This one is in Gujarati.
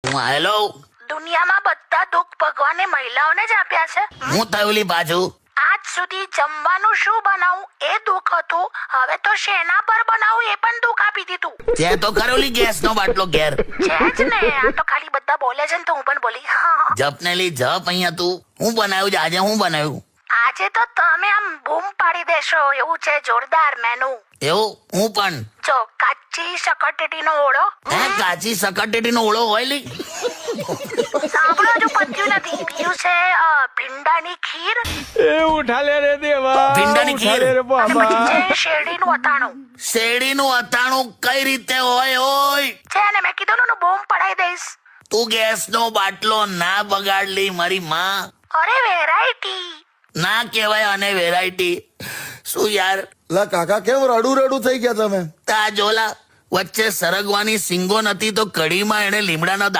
હું આવેલો. દુનિયામાં બધા દુઃખ ભગવાને મહિલાઓને જ આપ્યા છે. હું થયું પાછું? આજ સુધી જમવાનું શું બનાવું એ દુઃખ હતું, હવે તો શેના પર બનાવું એ પણ દુઃખ આપી દીધું. તે તો કરોલી ગેસ નો બાટલો ઘેર છે જ ને. આ તો ખાલી બધા બોલે છે ને તો હું પણ બોલી. જપનેલી જપ અહીંયા તું. હું બનાવ્યું છે આજે? હું બનાવ્યું આજે તો તમે આમ બૂમ પાડી દેશો એવું છે. જોરદાર મેનુ. એવું? હું પણ. જો કાચી શકરટેટીનો ઓળો. હે, કાચી સકટેટી નો ઓળો હોય લી? સાંભળો, હજુ પત્યું નથી. બીજું છે ભીંડાની ખીર. એ ઉઠાલે રે દેવા, ભીંડાની ખીર. ઉઠાલે રે અને બાબા. પછી છે શેરડીનું અથાણું. શેરડીનું અથાણું કઈ રીતે હોય? ઓય છે ને, મેં કીધું ને બૂમ પડાઈ દઈશ. તું ગેસ નો બાટલો ના બગાડલી મારી માં. અરે વેરાયટી. ના કહેવાય અને વેરાયટી શું યાર? લા કાકા કેમ રડું રડું થઈ ગયા તમે? તા જોલા વચ્ચે સરગવાની સિંગો નથી તો કઢીમાં એને લીમડાના